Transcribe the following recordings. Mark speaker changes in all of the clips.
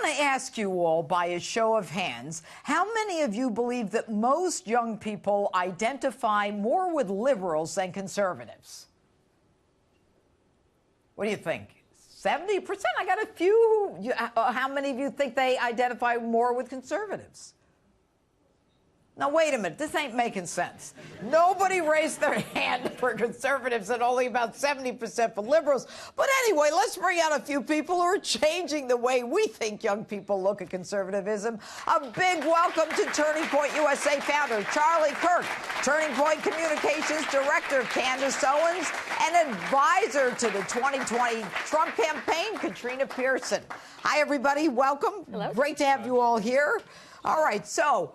Speaker 1: to ask you all by a show of hands, how many of you believe that most young people identify more with liberals than conservatives? What do you think? 70%? I got a few. How many of you think they identify more with conservatives? Now, wait a minute. This ain't making sense. Nobody raised their hand for conservatives and only about 70% for liberals. But anyway, let's bring out a few people who are changing the way we think young people look at conservatism. A big welcome to Turning Point USA founder Charlie Kirk, Turning Point Communications Director Candace Owens, and advisor to the 2020 Trump campaign, Katrina Pearson. Hi, everybody. Welcome.
Speaker 2: Hello.
Speaker 1: Great to have you all here. All right, so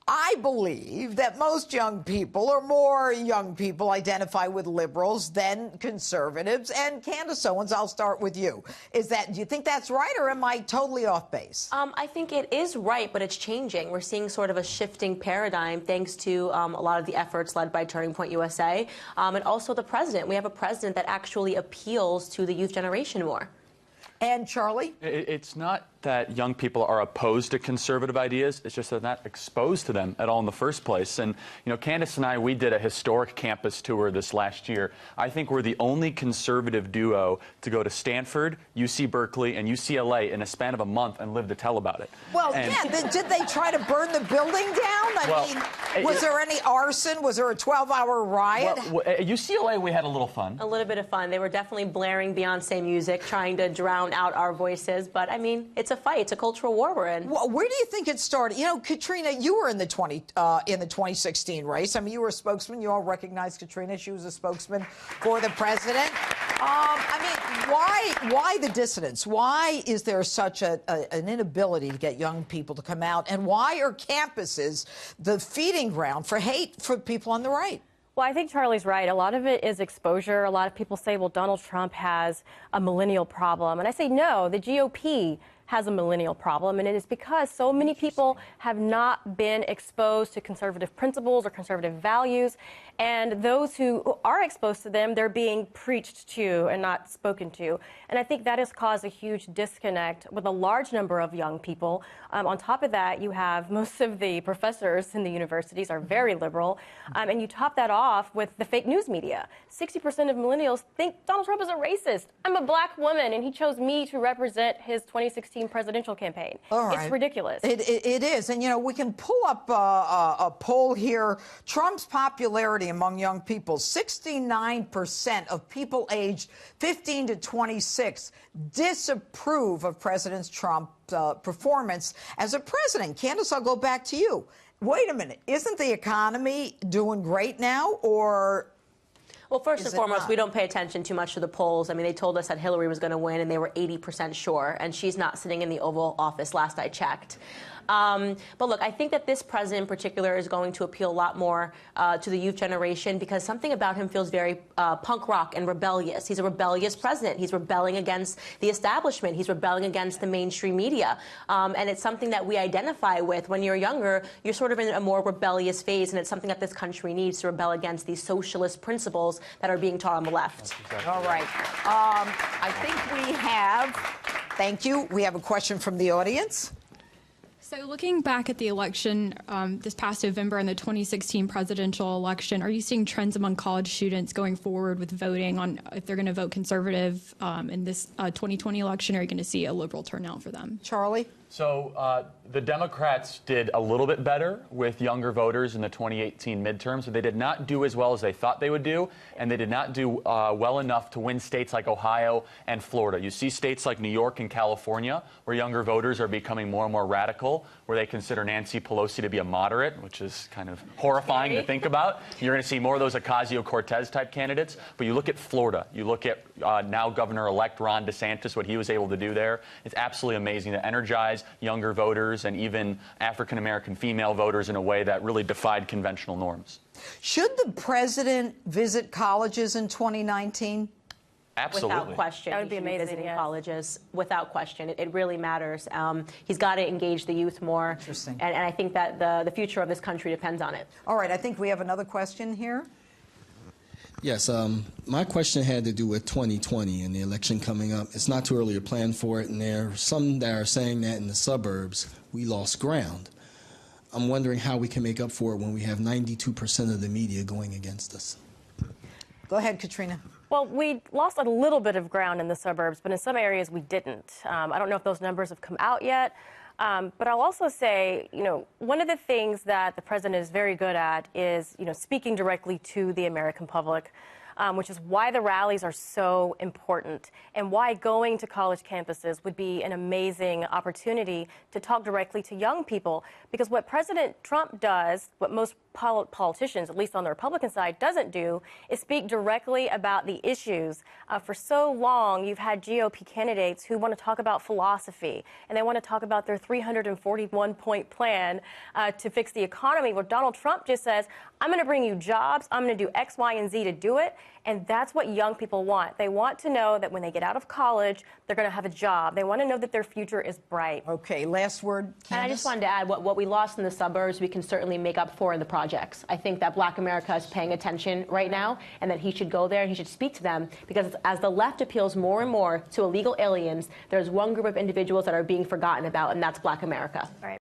Speaker 1: I believe that most young people, or more young people, identify with liberals than conservatives. And Candace Owens, I'll start with you. Do you think that's right, or am I totally off base?
Speaker 2: I think it is right, but it's changing. We're seeing sort of a shifting paradigm thanks to a lot of the efforts led by Turning Point USA and also the president. We have a president that actually appeals to the youth generation more.
Speaker 1: And Charlie?
Speaker 3: It's not that young people are opposed to conservative ideas. It's just they're not exposed to them at all in the first place. And, you know, Candace and I, we did a historic campus tour this last year. I think we're the only conservative duo to go to Stanford, UC Berkeley, and UCLA in a span of a month and live to tell about it.
Speaker 1: Well, did they try to burn the building down? I mean, was there any arson? Was there a 12-hour riot?
Speaker 3: Well, at UCLA, we had a little fun.
Speaker 2: A little bit of fun. They were definitely blaring Beyonce music, trying to drown out our voices. But, I mean, it's a fight. It's a cultural war we're in.
Speaker 1: Well, where do you think it started? You know, Katrina, you were in the 2016 race. I mean, you were a spokesman. You all recognize Katrina. She was a spokesman for the president. I mean, why the dissonance? Why is there such an inability to get young people to come out? And why are campuses the feeding ground for hate for people on the right?
Speaker 4: Well, I think Charlie's right. A lot of it is exposure. A lot of people say, well, Donald Trump has a millennial problem. And I say, no, the GOP has a millennial problem, and it is because so many people have not been exposed to conservative principles or conservative values, and those who are exposed to them, they're being preached to and not spoken to. And I think that has caused a huge disconnect with a large number of young people. On top of that, you have most of the professors in the universities are very liberal, and you top that off with the fake news media. 60% of millennials think Donald Trump is a racist. I'm a black woman, and he chose me to represent his 2016 presidential campaign.
Speaker 1: All right.
Speaker 4: It's ridiculous.
Speaker 1: It is. And, you know, we can pull up a poll here. Trump's popularity among young people, 69% of people aged 15 to 26 disapprove of President Trump's performance as a president. Candace, I'll go back to you. Wait a minute. Isn't the economy doing great now, or...
Speaker 2: Well, first and foremost, we don't pay attention too much to the polls. I mean, they told us that Hillary was going to win, and they were 80% sure, and she's not sitting in the Oval Office, last I checked. But look, I think that this president in particular is going to appeal a lot more to the youth generation because something about him feels very punk rock and rebellious. He's a rebellious president. He's rebelling against the establishment. He's rebelling against the mainstream media. And it's something that we identify with. When you're younger, you're sort of in a more rebellious phase, and it's something that this country needs to rebel against these socialist principles that are being taught on the left.
Speaker 3: Exactly.
Speaker 1: All right. I think we have, thank you, we have a question from the audience.
Speaker 5: So looking back at the election this past November and the 2016 presidential election, are you seeing trends among college students going forward with voting on if they're going to vote conservative in this 2020 election, or are you going to see a liberal turnout for them?
Speaker 1: Charlie?
Speaker 3: So the Democrats did a little bit better with younger voters in the 2018 midterms, but they did not do as well as they thought they would do, and they did not do well enough to win states like Ohio and Florida. You see states like New York and California where younger voters are becoming more and more radical, where they consider Nancy Pelosi to be a moderate, which is kind of horrifying to think about. You're going to see more of those Ocasio-Cortez type candidates. But you look at Florida, you look at now Governor-elect Ron DeSantis, what he was able to do there. It's absolutely amazing to energize younger voters and even African-American female voters in a way that really defied conventional norms.
Speaker 1: Should the president visit colleges in 2019?
Speaker 3: Absolutely.
Speaker 2: Without question.
Speaker 4: That would be amazing,
Speaker 2: Visiting
Speaker 4: yes.
Speaker 2: colleges, without question. It really matters. He's got to engage the youth more.
Speaker 1: Interesting.
Speaker 2: And I think that the future of this country depends on it.
Speaker 1: All right, I think we have another question here.
Speaker 6: Yes, my question had to do with 2020 and the election coming up. It's not too early to plan for it, and there are some that are saying that in the suburbs we lost ground. I'm wondering how we can make up for it when we have 92% of the media going against us.
Speaker 1: Go ahead, Katrina.
Speaker 4: Well, we lost a little bit of ground in the suburbs, but in some areas we didn't. I don't know if those numbers have come out yet. But I'll also say, one of the things that the president is very good at is, speaking directly to the American public, which is why the rallies are so important and why going to college campuses would be an amazing opportunity to talk directly to young people. Because what President Trump does, what most politicians, at least on the Republican side, doesn't do, is speak directly about the issues. For so long, you've had GOP candidates who want to talk about philosophy, and they want to talk about their 341-point plan to fix the economy, where Donald Trump just says, I'm going to bring you jobs, I'm going to do X, Y, and Z to do it. And that's what young people want. They want to know that when they get out of college, they're going to have a job. They want to know that their future is bright.
Speaker 1: Okay, last word, Candace.
Speaker 2: And I just wanted to add, what we lost in the suburbs, we can certainly make up for in the projects. I think that Black America is paying attention right now, and that he should go there and he should speak to them, because as the left appeals more and more to illegal aliens, there's one group of individuals that are being forgotten about, and that's Black America.
Speaker 4: Right.